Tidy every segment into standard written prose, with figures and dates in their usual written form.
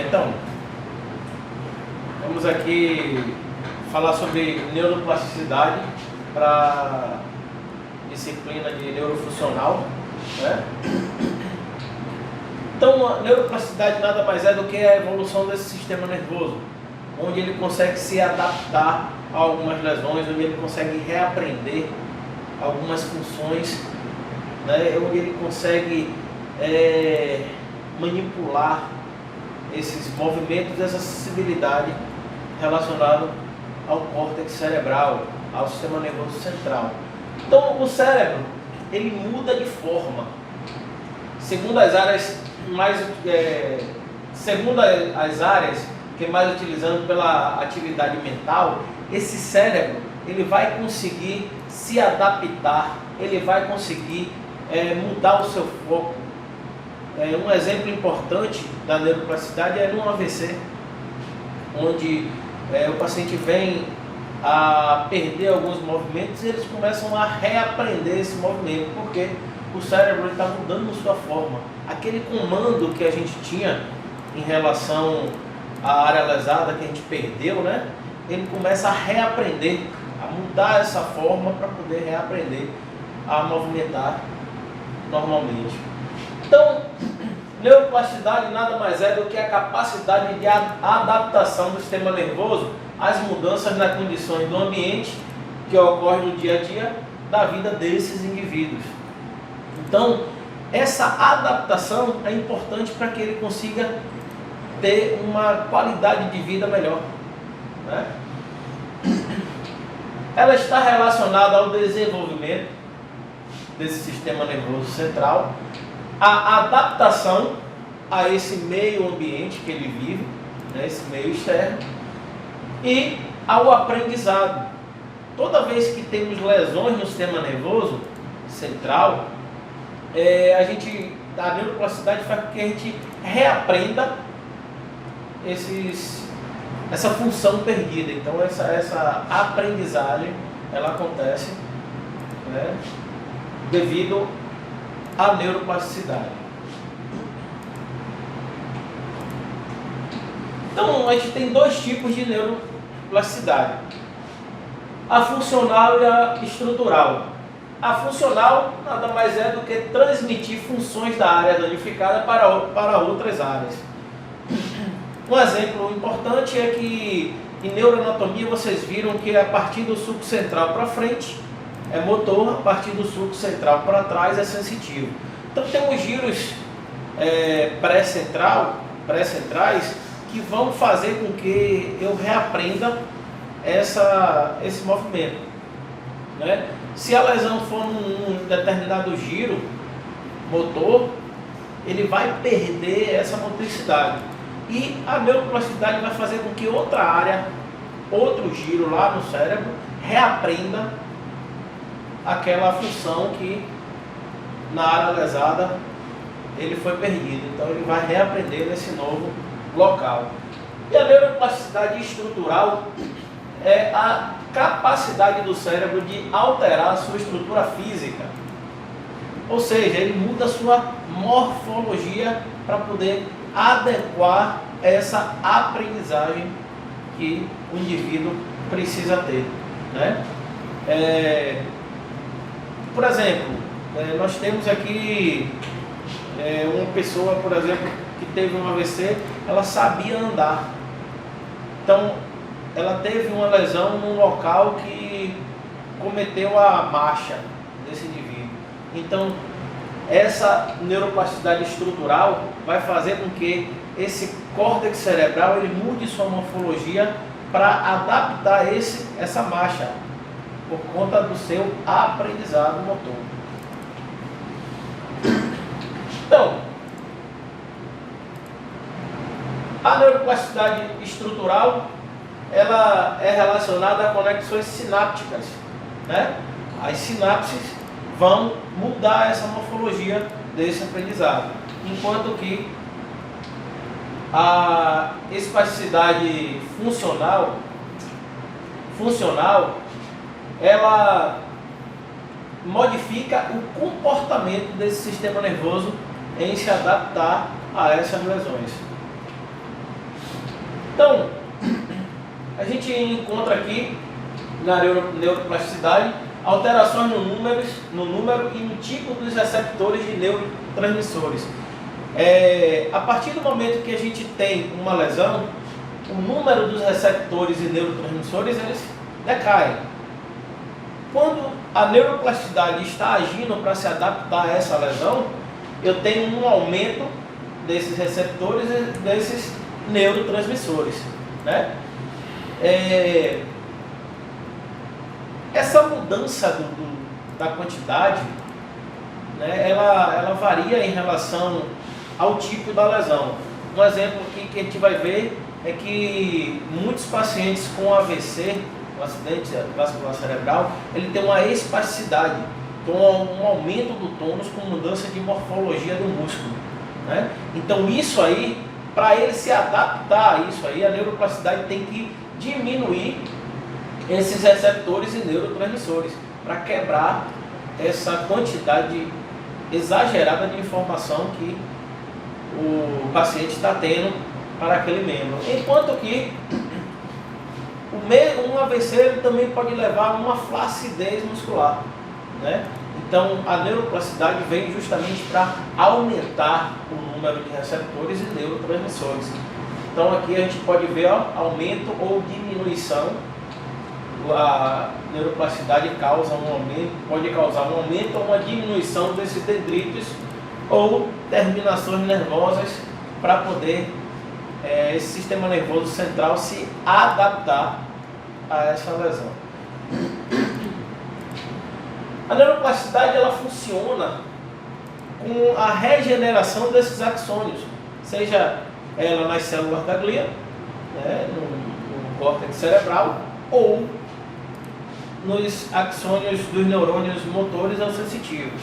Então, vamos aqui falar sobre neuroplasticidade para disciplina de neurofuncional, né? Então, a neuroplasticidade nada mais é do que a evolução desse sistema nervoso, onde ele consegue se adaptar a algumas lesões, onde ele consegue reaprender algumas funções, né? Onde ele consegue manipular esses movimentos, essa sensibilidade relacionada ao córtex cerebral, ao sistema nervoso central. Então, o cérebro, ele muda de forma. Segundo as áreas que é mais utilizando pela atividade mental, esse cérebro, ele vai conseguir se adaptar, ele vai conseguir mudar o seu foco. Um exemplo importante da neuroplasticidade é no AVC, onde o paciente vem a perder alguns movimentos e eles começam a reaprender esse movimento, porque o cérebro está mudando sua forma. Aquele comando que a gente tinha em relação à área lesada que a gente perdeu, né? Ele começa a reaprender, a mudar essa forma para poder reaprender a movimentar normalmente. Então, neuroplasticidade nada mais é do que a capacidade de adaptação do sistema nervoso às mudanças nas condições do ambiente que ocorrem no dia a dia da vida desses indivíduos. Então, essa adaptação é importante para que ele consiga ter uma qualidade de vida melhor, né? Ela está relacionada ao desenvolvimento desse sistema nervoso central, a adaptação a esse meio ambiente que ele vive, né, esse meio externo, e ao aprendizado. Toda vez que temos lesões no sistema nervoso central, a neuroplasticidade faz com que a gente reaprenda essa função perdida. Então essa aprendizagem, ela acontece, né, devido à neuroplasticidade. Então a gente tem dois tipos de neuroplasticidade: a funcional e a estrutural. A funcional nada mais é do que transmitir funções da área danificada para outras áreas. Um exemplo importante é que em neuroanatomia vocês viram que a partir do sulco central para frente é motor, a partir do sulco central para trás é sensitivo. Então temos giros pré-centrais que vão fazer com que eu reaprenda esse movimento, né? Se a lesão for num determinado giro motor, ele vai perder essa motricidade. E a neuroplasticidade vai fazer com que outra área, outro giro lá no cérebro, reaprenda aquela função que na área lesada ele foi perdido. Então ele vai reaprender nesse novo local. E a neuroplasticidade estrutural é a capacidade do cérebro de alterar a sua estrutura física. Ou seja, ele muda a sua morfologia para poder adequar essa aprendizagem que o indivíduo precisa ter, né? Por exemplo, nós temos aqui uma pessoa, por exemplo, que teve um AVC, ela sabia andar. Então, ela teve uma lesão num local que cometeu a marcha desse indivíduo. Então, essa neuroplasticidade estrutural vai fazer com que esse córtex cerebral ele mude sua morfologia para adaptar essa marcha por conta do seu aprendizado motor. Então, a neuroplasticidade estrutural ela é relacionada a conexões sinápticas, né? As sinapses vão mudar essa morfologia desse aprendizado, enquanto que a espasticidade funcional ela modifica o comportamento desse sistema nervoso em se adaptar a essas lesões. Então, a gente encontra aqui na neuroplasticidade alterações no número e no tipo dos receptores de neurotransmissores. A partir do momento que a gente tem uma lesão, o número dos receptores e neurotransmissores eles decaem. Quando a neuroplasticidade está agindo para se adaptar a essa lesão, eu tenho um aumento desses receptores e desses neurotransmissores, né? Essa mudança da quantidade, né, ela varia em relação ao tipo da lesão. Um exemplo que a gente vai ver é que muitos pacientes com AVC, um acidente vascular cerebral, ele tem uma espasticidade, então um aumento do tônus com mudança de morfologia do músculo, né? Então isso aí, para ele se adaptar a isso aí, a neuroplasticidade tem que diminuir esses receptores e neurotransmissores para quebrar essa quantidade exagerada de informação que o paciente está tendo para aquele membro. Enquanto que um AVC ele também pode levar a uma flacidez muscular, né? Então a neuroplasticidade vem justamente para aumentar o número de receptores e neurotransmissores. Então aqui a gente pode ver aumento ou diminuição. A neuroplasticidade causa um aumento, pode causar um aumento ou uma diminuição desses dendritos ou terminações nervosas para poder esse sistema nervoso central se adaptar a essa lesão. A neuroplasticidade ela funciona com a regeneração desses axônios, seja ela nas células da glia, né, no córtex cerebral, ou nos axônios dos neurônios motores ou sensitivos.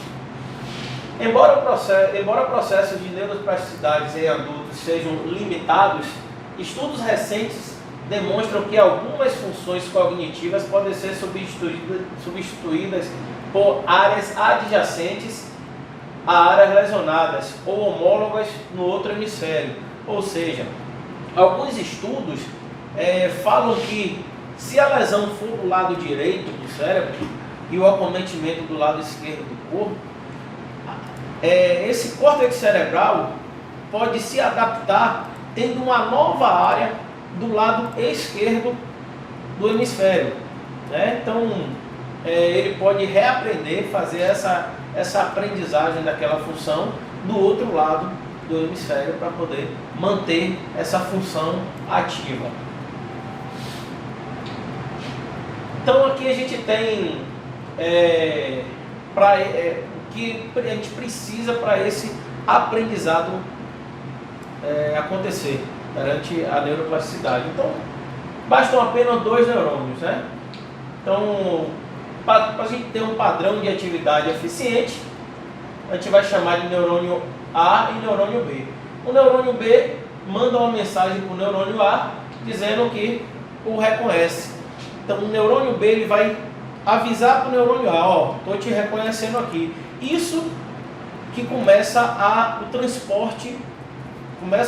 Embora processos de neuroplasticidade em adultos sejam limitados, estudos recentes demonstram que algumas funções cognitivas podem ser substituídas por áreas adjacentes a áreas lesionadas ou homólogas no outro hemisfério. Ou seja, alguns estudos falam que se a lesão for do lado direito do cérebro e o acometimento do lado esquerdo do corpo, esse córtex cerebral pode se adaptar tendo uma nova área do lado esquerdo do hemisfério, né? Então ele pode reaprender, fazer essa aprendizagem daquela função do outro lado do hemisfério para poder manter essa função ativa. Então aqui a gente tem o que a gente precisa para esse aprendizado acontecer durante a neuroplasticidade. Então bastam apenas 2 neurônios, né? Então para a gente ter um padrão de atividade eficiente, a gente vai chamar de neurônio A e neurônio B. O neurônio B manda uma mensagem para o neurônio A dizendo que o reconhece. Então o neurônio B ele vai avisar para o neurônio A, estou te reconhecendo aqui. Isso que começa a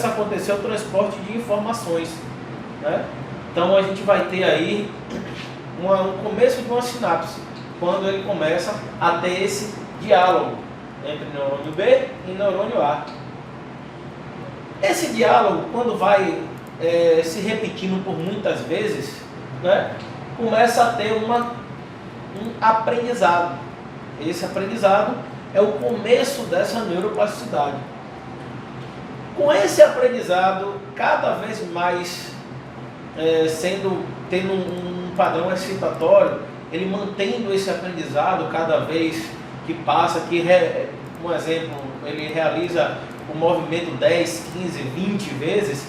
acontecer o transporte de informações, né? Então a gente vai ter aí um começo de uma sinapse, quando ele começa a ter esse diálogo entre neurônio B e neurônio A. Esse diálogo, quando vai se repetindo por muitas vezes, né, começa a ter um aprendizado. Esse aprendizado é o começo dessa neuroplasticidade. Com esse aprendizado cada vez mais tendo um padrão excitatório, ele mantendo esse aprendizado cada vez que passa, um exemplo, ele realiza o movimento 10, 15, 20 vezes,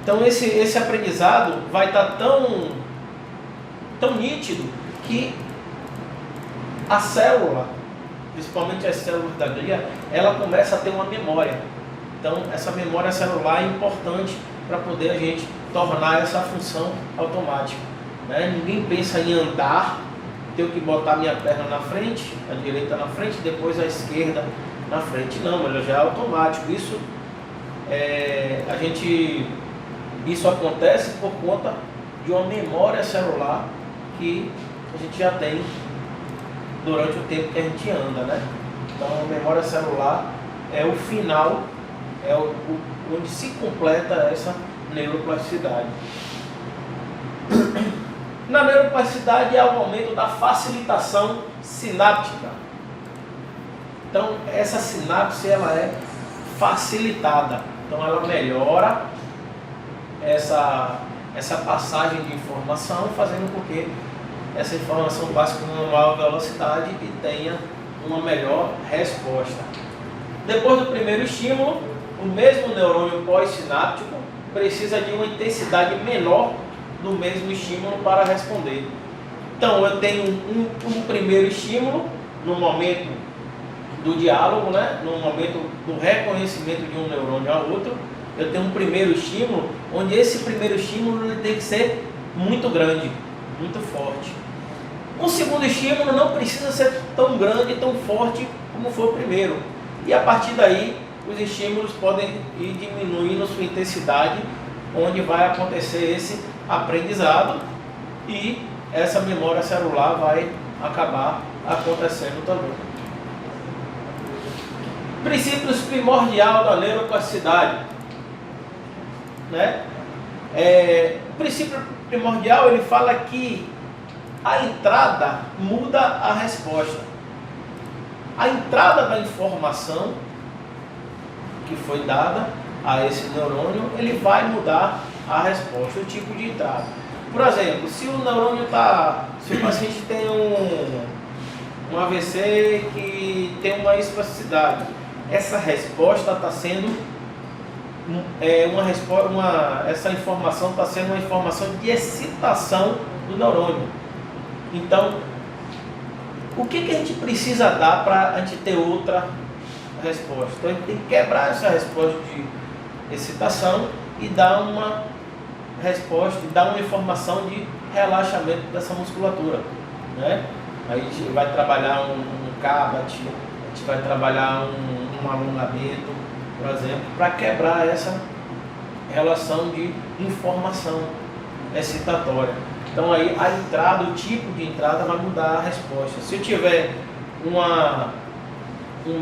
então esse aprendizado vai estar tão nítido que a célula, principalmente as células da glia, ela começa a ter uma memória. Então essa memória celular é importante para poder a gente tornar essa função automática, né? Ninguém pensa em andar, tenho que botar minha perna na frente, a direita na frente, depois a esquerda na frente. Não, ele já é automático. Isso a gente Isso acontece por conta de uma memória celular que a gente já tem durante o tempo que a gente anda, né? Então a memória celular é o final, onde se completa essa neuroplasticidade. Na neuroplasticidade há o aumento da facilitação sináptica. Então essa sinapse ela é facilitada, então ela melhora essa passagem de informação, fazendo com que essa informação passe com uma maior velocidade e tenha uma melhor resposta. Depois do primeiro estímulo, o mesmo neurônio pós-sináptico precisa de uma intensidade menor do mesmo estímulo para responder. Então eu tenho um primeiro estímulo no momento do diálogo, né? No momento do reconhecimento de um neurônio ao outro, eu tenho um primeiro estímulo, onde esse primeiro estímulo ele tem que ser muito grande, muito forte. Um segundo estímulo não precisa ser tão grande, tão forte como foi o primeiro. E a partir daí, os estímulos podem ir diminuindo sua intensidade, onde vai acontecer esse aprendizado e essa memória celular vai acabar acontecendo também. Princípios primordial da neuroplasticidade, né? O princípio primordial ele fala que a entrada muda a resposta. A entrada da informação que foi dada a esse neurônio, ele vai mudar a resposta, o tipo de entrada. Por exemplo, se o neurônio se o paciente tem um AVC que tem uma espasticidade, essa resposta está sendo essa informação está sendo uma informação de excitação do neurônio. Então, o que a gente precisa dar para a gente ter outra resposta? Então, a gente tem que quebrar essa resposta de excitação e dar uma resposta, dar uma informação de relaxamento dessa musculatura, né? Aí a gente vai trabalhar um Cabot, a gente vai trabalhar um alongamento, por exemplo, para quebrar essa relação de informação excitatória. Então aí a entrada, o tipo de entrada vai mudar a resposta. Se eu tiver um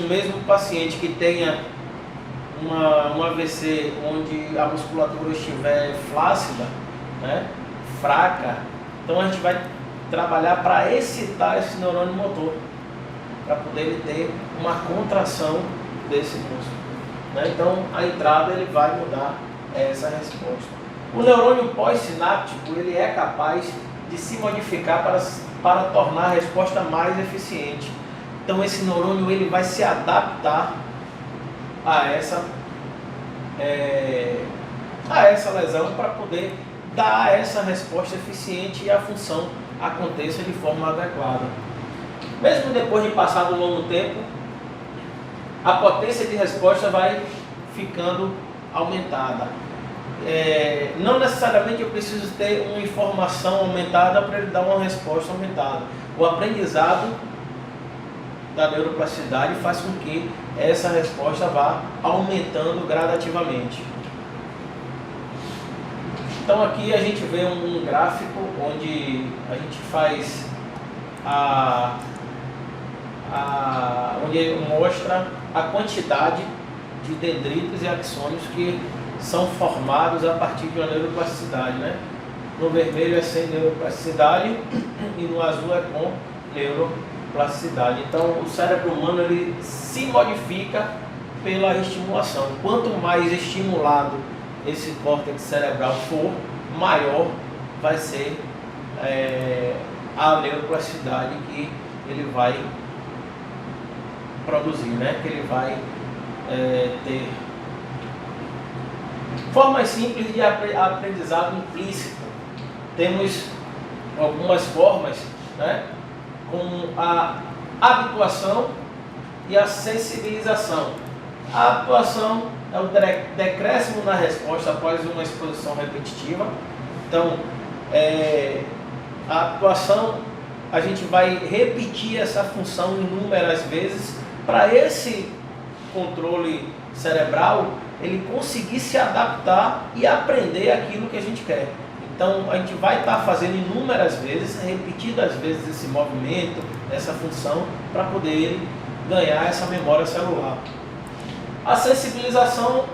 mesmo paciente que tenha um AVC onde a musculatura estiver flácida, né, fraca, então a gente vai trabalhar para excitar esse neurônio motor, para poder ele ter uma contração desse músculo, né? Então a entrada ele vai mudar essa resposta. O neurônio pós-sináptico ele é capaz de se modificar para tornar a resposta mais eficiente. Então esse neurônio ele vai se adaptar a essa lesão para poder dar essa resposta eficiente e a função aconteça de forma adequada. Mesmo depois de passado um longo tempo, a potência de resposta vai ficando aumentada. Não necessariamente eu preciso ter uma informação aumentada para ele dar uma resposta aumentada. O aprendizado da neuroplasticidade faz com que essa resposta vá aumentando gradativamente. Então aqui a gente vê um gráfico onde a gente faz onde mostra a quantidade de dendritos e axônios que são formados a partir de uma neuroplasticidade, né? No vermelho é sem neuroplasticidade e no azul é com neuroplasticidade. Então o cérebro humano ele se modifica pela estimulação. Quanto mais estimulado esse córtex cerebral for, maior vai ser a neuroplasticidade que ele vai produzir, né? Que ele vai ter. Formas simples de aprendizado implícito. Temos algumas formas, né? Como a habituação e a sensibilização. A habituação é o decréscimo na resposta após uma exposição repetitiva. Então, a habituação, a gente vai repetir essa função inúmeras vezes para esse controle cerebral ele conseguir se adaptar e aprender aquilo que a gente quer. Então a gente vai estar fazendo inúmeras vezes, repetidas vezes esse movimento, essa função, para poder ganhar essa memória celular. A sensibilização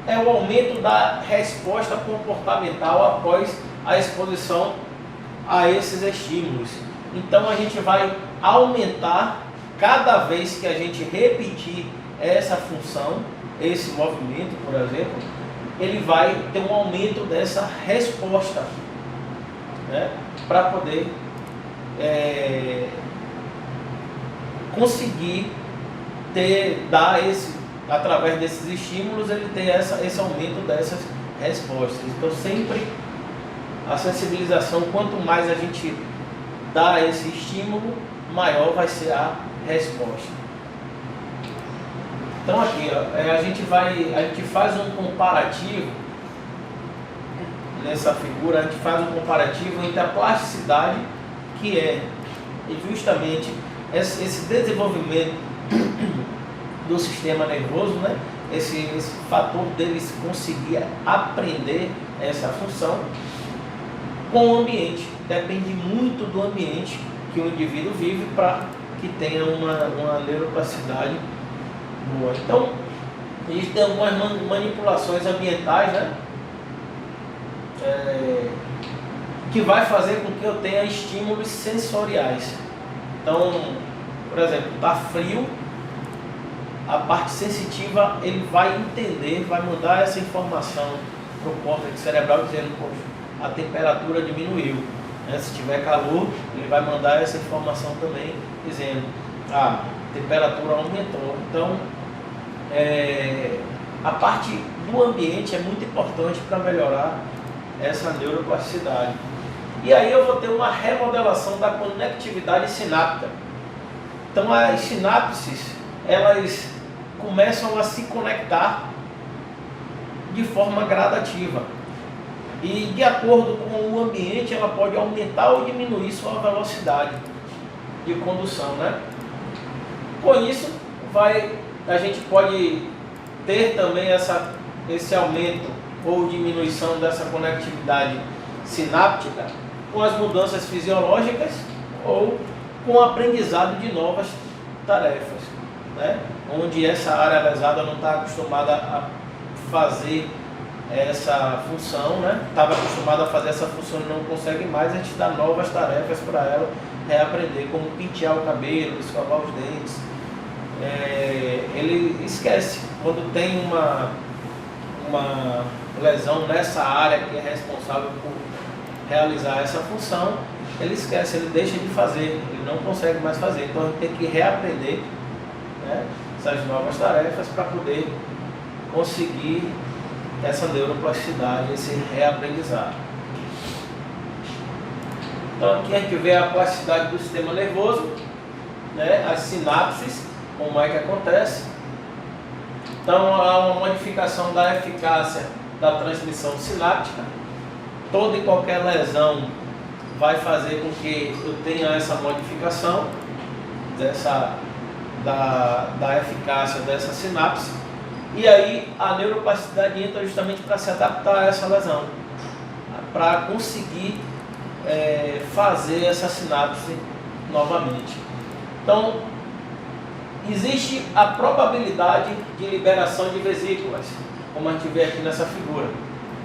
é o aumento da resposta comportamental após a exposição a esses estímulos. Então a gente vai aumentar cada vez que a gente repetir essa função, esse movimento, por exemplo, ele vai ter um aumento dessa resposta, né? Para poder conseguir através desses estímulos, ele ter esse aumento dessas respostas. Então sempre a sensibilização, quanto mais a gente dá esse estímulo, maior vai ser a resposta. Então aqui, ó, a gente faz um comparativo nessa figura, a gente faz um comparativo entre a plasticidade, que é justamente esse desenvolvimento do sistema nervoso, né? Esse fator deles conseguir aprender essa função, com o ambiente. Depende muito do ambiente que o indivíduo vive para que tenha uma neuroplasticidade boa. Então, a gente tem algumas manipulações ambientais, né? Que vai fazer com que eu tenha estímulos sensoriais. Então, por exemplo, está frio, a parte sensitiva ele vai entender, vai mandar essa informação para o córtex cerebral dizendo, poxa, a temperatura diminuiu. Se tiver calor, ele vai mandar essa informação também dizendo, a temperatura aumentou. Então, a parte do ambiente é muito importante para melhorar essa neuroplasticidade. E aí eu vou ter uma remodelação da conectividade sináptica. Então as sinapses, elas começam a se conectar de forma gradativa. E de acordo com o ambiente, ela pode aumentar ou diminuir sua velocidade de condução, né? Com isso, a gente pode ter também esse aumento ou diminuição dessa conectividade sináptica com as mudanças fisiológicas ou com o aprendizado de novas tarefas, né? Onde essa área lesada não está acostumada a fazer essa função, né? Estava acostumada a fazer essa função e não consegue mais, a gente dá novas tarefas para ela reaprender, como pentear o cabelo, escovar os dentes. Ele esquece, quando tem uma lesão nessa área que é responsável por realizar essa função, ele esquece, ele deixa de fazer, ele não consegue mais fazer. Então a gente tem que reaprender, né, essas novas tarefas para poder conseguir essa neuroplasticidade, esse reaprendizado. Então aqui a gente vê a plasticidade do sistema nervoso, né, as sinapses, como é que acontece. Então há uma modificação da eficácia da transmissão sináptica. Toda e qualquer lesão vai fazer com que eu tenha essa modificação da eficácia dessa sinapse. E aí a neuroplasticidade entra justamente para se adaptar a essa lesão, para conseguir fazer essa sinapse novamente. Então, existe a probabilidade de liberação de vesículas, como a gente vê aqui nessa figura,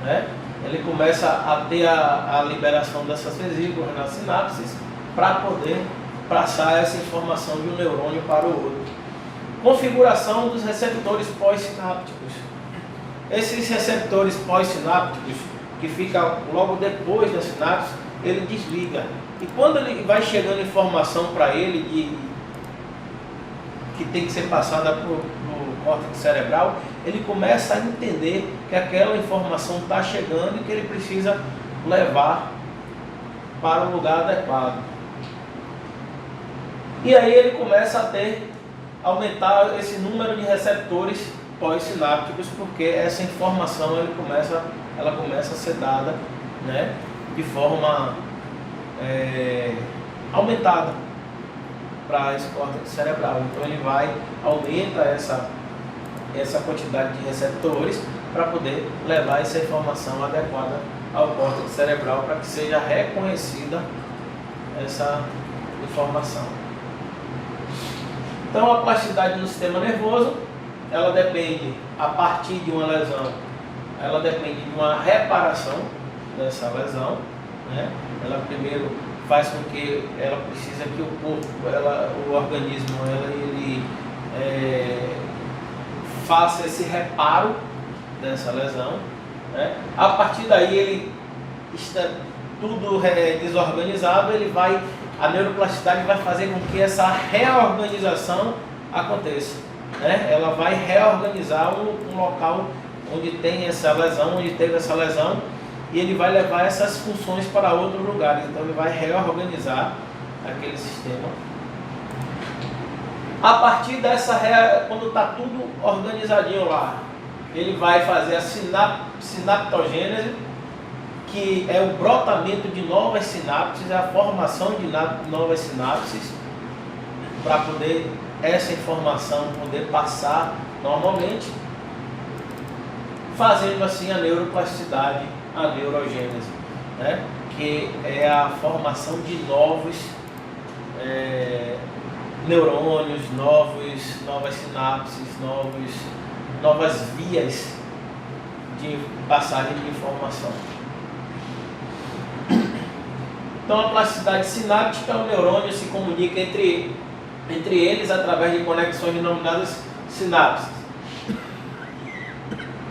né? Ele começa a ter a liberação dessas vesículas nas sinapses para poder passar essa informação de um neurônio para o outro. Configuração dos receptores pós-sinápticos. Esses receptores pós-sinápticos, que ficam logo depois da sinapse, ele desliga. E quando ele vai chegando informação para ele que tem que ser passada para o córtex cerebral, ele começa a entender que aquela informação está chegando e que ele precisa levar para o lugar adequado. E aí ele começa a aumentar esse número de receptores pós-sinápticos, porque essa informação ela começa a ser dada, né, de forma aumentada para esse córtex cerebral. Então ele aumenta essa quantidade de receptores para poder levar essa informação adequada ao córtex cerebral para que seja reconhecida essa informação. Então a plasticidade do sistema nervoso, ela depende, a partir de uma lesão, ela depende de uma reparação dessa lesão, né? Ela primeiro faz com que ela precisa que o corpo, o organismo, ele faça esse reparo dessa lesão, né? A partir daí ele está tudo desorganizado, a neuroplasticidade vai fazer com que essa reorganização aconteça, né? Ela vai reorganizar um local onde tem essa lesão, onde teve essa lesão, e ele vai levar essas funções para outros lugares. Então ele vai reorganizar aquele sistema. A partir dessa, quando está tudo organizadinho lá, ele vai fazer a sinaptogênese, que é o brotamento de novas sinapses, a formação de novas sinapses, para poder essa informação poder passar normalmente, fazendo assim a neuroplasticidade, a neurogênese, né? Que é a formação de novos neurônios, novas sinapses, novas vias de passagem de informação. Então a plasticidade sináptica, o neurônio se comunica entre eles através de conexões denominadas sinapses.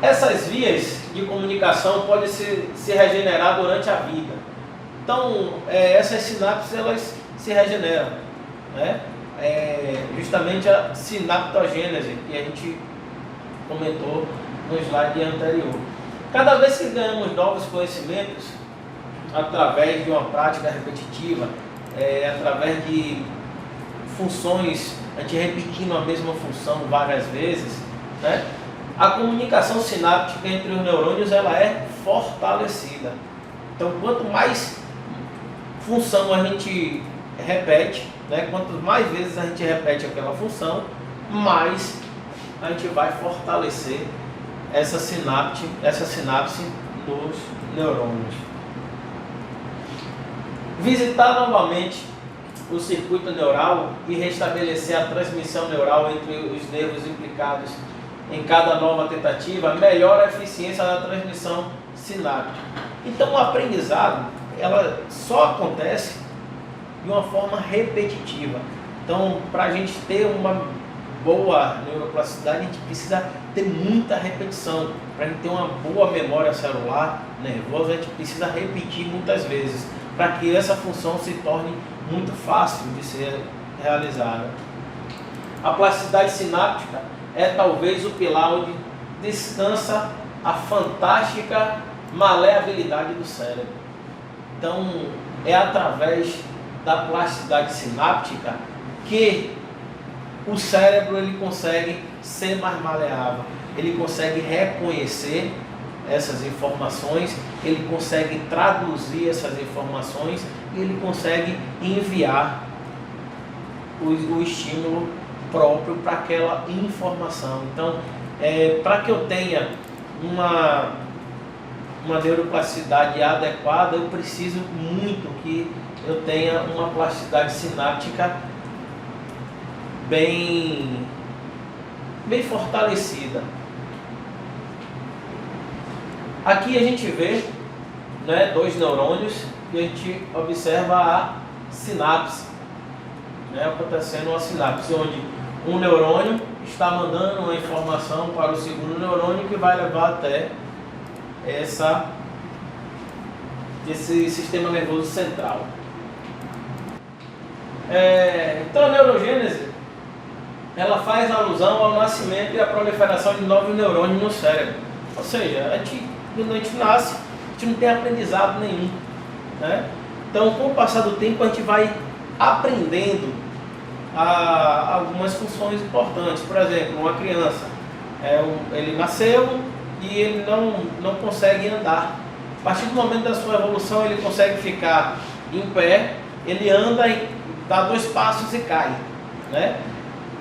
Essas vias de comunicação podem se regenerar durante a vida. Então essas sinapses elas se regeneram, né? Justamente a sinaptogênese que a gente comentou no slide anterior. Cada vez que ganhamos novos conhecimentos, através de uma prática repetitiva, através de funções, a gente repetindo a mesma função várias vezes, né? A comunicação sináptica entre os neurônios ela é fortalecida. Então, quanto mais função a gente repete, né? Quanto mais vezes a gente repete aquela função, mais a gente vai fortalecer essa sinapse dos neurônios. Visitar novamente o circuito neural e restabelecer a transmissão neural entre os nervos implicados em cada nova tentativa melhora a eficiência da transmissão sináptica. Então o aprendizado ela só acontece de uma forma repetitiva. Então para a gente ter uma boa neuroplasticidade, a gente precisa ter muita repetição. Para a gente ter uma boa memória celular nervosa, a gente precisa repetir muitas vezes, para que essa função se torne muito fácil de ser realizada. A plasticidade sináptica é talvez o pilar onde descansa a fantástica maleabilidade do cérebro. Então, é através da plasticidade sináptica que o cérebro ele consegue ser mais maleável, ele consegue reconhecer essas informações, ele consegue traduzir essas informações e ele consegue enviar o estímulo próprio para aquela informação. Então, para que eu tenha uma neuroplasticidade adequada, eu preciso muito que eu tenha uma plasticidade sináptica bem fortalecida. Aqui a gente vê, né, dois neurônios e a gente observa a sinapse, né, acontecendo uma sinapse, onde um neurônio está mandando uma informação para o segundo neurônio que vai levar até esse sistema nervoso central. Então a neurogênese ela faz alusão ao nascimento e à proliferação de novos neurônios no cérebro. Ou seja, quando a gente nasce, a gente não tem aprendizado nenhum, né? Então, com o passar do tempo, a gente vai aprendendo algumas funções importantes. Por exemplo, uma criança, ele nasceu e ele não consegue andar. A partir do momento da sua evolução, ele consegue ficar em pé, ele anda e dá 2 passos e cai, né?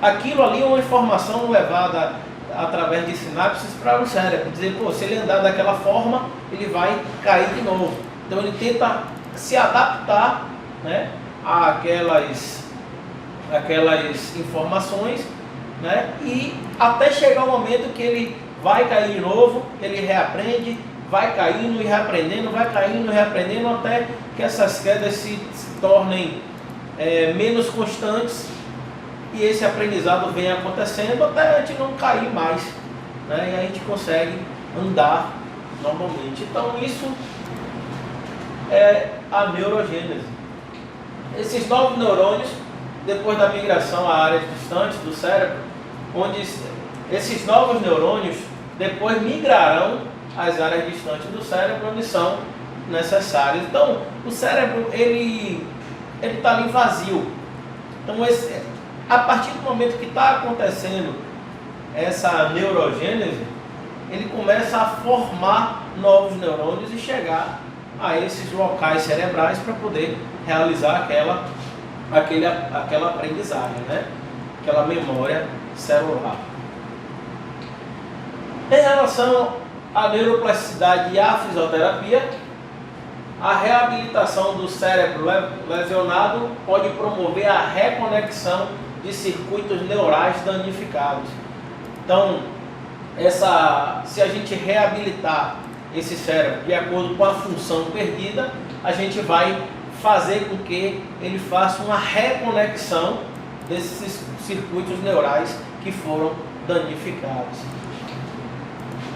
Aquilo ali é uma informação levada através de sinapses para o cérebro, dizer, pô, se ele andar daquela forma, ele vai cair de novo. Então ele tenta se adaptar, né, àquelas informações, né, e até chegar o momento que ele vai cair de novo, ele reaprende, vai caindo e reaprendendo, vai caindo e reaprendendo, até que essas quedas se tornem menos constantes e esse aprendizado vem acontecendo até a gente não cair mais, né, e a gente consegue andar normalmente. Então isso é a neurogênese. Esses novos neurônios, depois da migração a áreas distantes do cérebro, onde esses novos neurônios depois migrarão às áreas distantes do cérebro, onde são necessários. Então, o cérebro ele está ali vazio. Então, a partir do momento que está acontecendo essa neurogênese, ele começa a formar novos neurônios e chegar a esses locais cerebrais para poder realizar aquela aprendizagem, né? Aquela memória celular. Em relação à neuroplasticidade e à fisioterapia, a reabilitação do cérebro lesionado pode promover a reconexão de circuitos neurais danificados. Então, se a gente reabilitar esse cérebro de acordo com a função perdida, a gente vai fazer com que ele faça uma reconexão desses circuitos neurais que foram danificados.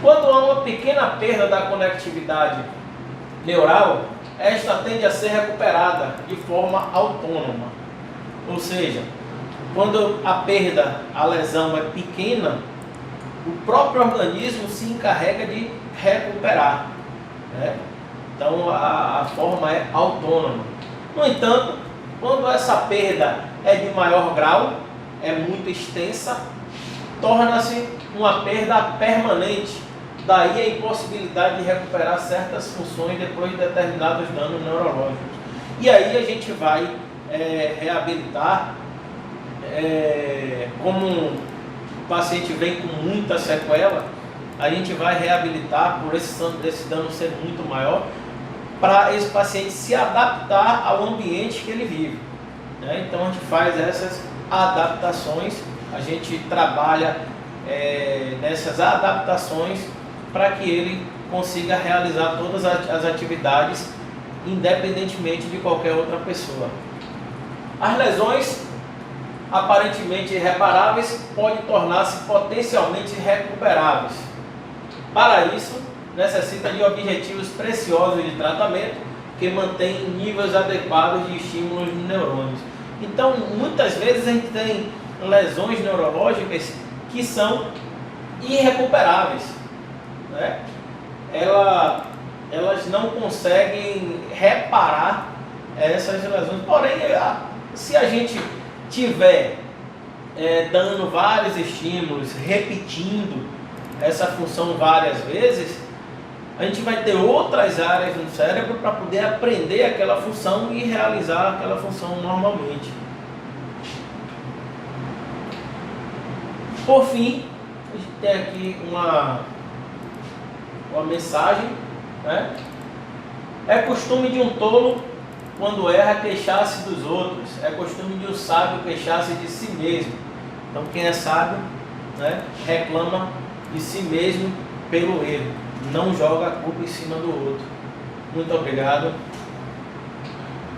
Quando há uma pequena perda da conectividade neural, esta tende a ser recuperada de forma autônoma. Ou seja, quando a lesão é pequena, o próprio organismo se encarrega de recuperar, né? Então a forma é autônoma. No entanto, quando essa perda é de maior grau, é muito extensa, torna-se uma perda permanente. Daí a impossibilidade de recuperar certas funções depois de determinados danos neurológicos. E aí a gente vai reabilitar, como o paciente vem com muita sequela, a gente vai reabilitar por esse dano ser muito maior, para esse paciente se adaptar ao ambiente que ele vive, né? Então a gente faz essas adaptações, a gente trabalha nessas adaptações para que ele consiga realizar todas as atividades independentemente de qualquer outra pessoa. As lesões aparentemente irreparáveis podem tornar-se potencialmente recuperáveis. Para isso, necessita de objetivos preciosos de tratamento que mantêm níveis adequados de estímulos nos neurônios. Então, muitas vezes a gente tem lesões neurológicas que são irrecuperáveis, né? Elas não conseguem reparar essas lesões. Porém, se a gente tiver dando vários estímulos, repetindo essa função várias vezes, a gente vai ter outras áreas no cérebro para poder aprender aquela função e realizar aquela função normalmente. Por fim, a gente tem aqui uma mensagem, né? É costume de um tolo, quando erra, queixar-se dos outros. É costume de um sábio queixar-se de si mesmo. Então quem é sábio, né, reclama de si mesmo pelo erro, não joga a culpa em cima do outro. Muito obrigado.